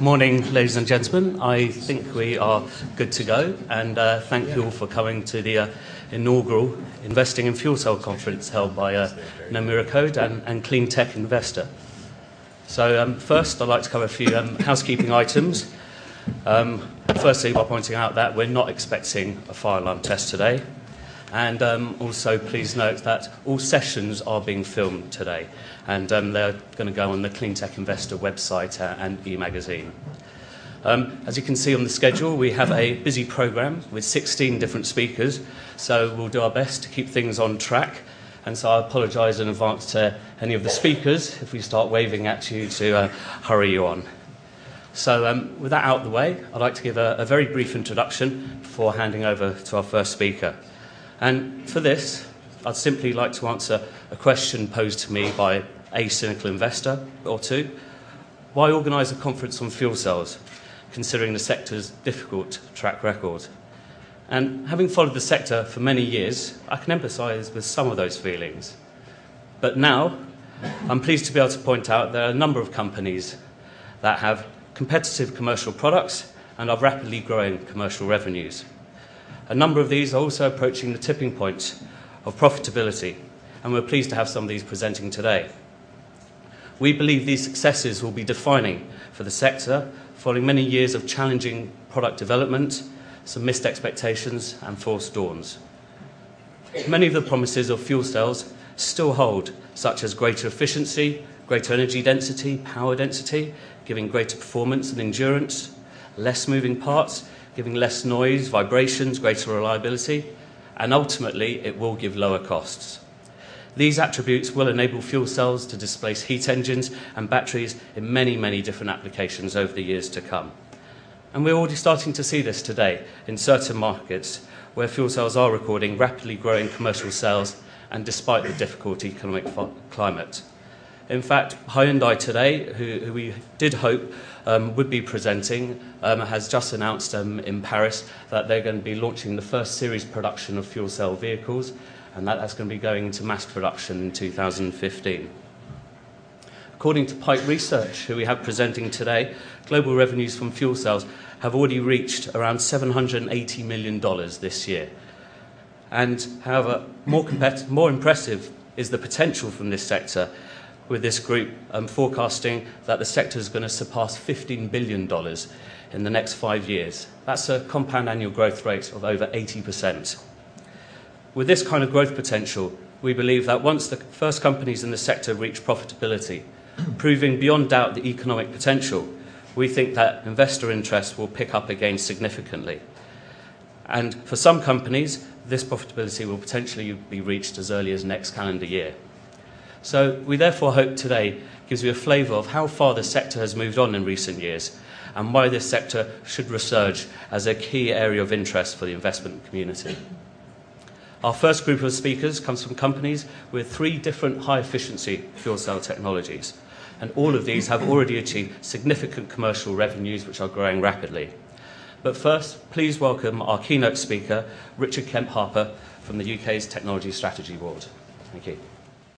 Morning, ladies and gentlemen. I think we are good to go, and thank you all for coming to the inaugural Investing in Fuel Cell conference held by Nomura Code and Clean Tech Investor. So first, I'd like to cover a few housekeeping items. Firstly, by pointing out that we're not expecting a fire alarm test today. And also, please note that all sessions are being filmed today, and they're going to go on the Clean Tech Investor website and e-magazine. As you can see on the schedule, we have a busy programme with 16 different speakers, so we'll do our best to keep things on track. And so I apologise in advance to any of the speakers if we start waving at you to hurry you on. So with that out of the way, I'd like to give a very brief introduction before handing over to our first speaker. And for this, I'd simply like to answer a question posed to me by a cynical investor or two. Why organise a conference on fuel cells, considering the sector's difficult track record? And having followed the sector for many years, I can empathise with some of those feelings. But now, I'm pleased to be able to point out there are a number of companies that have competitive commercial products and are rapidly growing commercial revenues. A number of these are also approaching the tipping point of profitability, and we're pleased to have some of these presenting today. We believe these successes will be defining for the sector following many years of challenging product development, some missed expectations and false dawns. Many of the promises of fuel cells still hold, such as greater efficiency, greater energy density, power density, giving greater performance and endurance, less moving parts, giving less noise, vibrations, greater reliability, and ultimately it will give lower costs. These attributes will enable fuel cells to displace heat engines and batteries in many, many different applications over the years to come. And we're already starting to see this today in certain markets where fuel cells are recording rapidly growing commercial sales and despite the difficult economic climate. In fact, Hyundai today, who we did hope would be presenting, has just announced in Paris that they're going to be launching the first series production of fuel cell vehicles, and that's going to be going into mass production in 2015. According to Pike Research, who we have presenting today, global revenues from fuel cells have already reached around $780 million this year. And however, more impressive is the potential from this sector, with this group forecasting that the sector is going to surpass $15 billion in the next 5 years. That's a compound annual growth rate of over 80%. With this kind of growth potential, we believe that once the first companies in the sector reach profitability, proving beyond doubt the economic potential, we think that investor interest will pick up again significantly. And for some companies, this profitability will potentially be reached as early as next calendar year. So we therefore hope today gives you a flavour of how far the sector has moved on in recent years and why this sector should resurge as a key area of interest for the investment community. Our first group of speakers comes from companies with 3 different high-efficiency fuel cell technologies, and all of these have already achieved significant commercial revenues which are growing rapidly. But first, please welcome our keynote speaker, Richard Kemp-Harper from the UK's Technology Strategy Board. Thank you.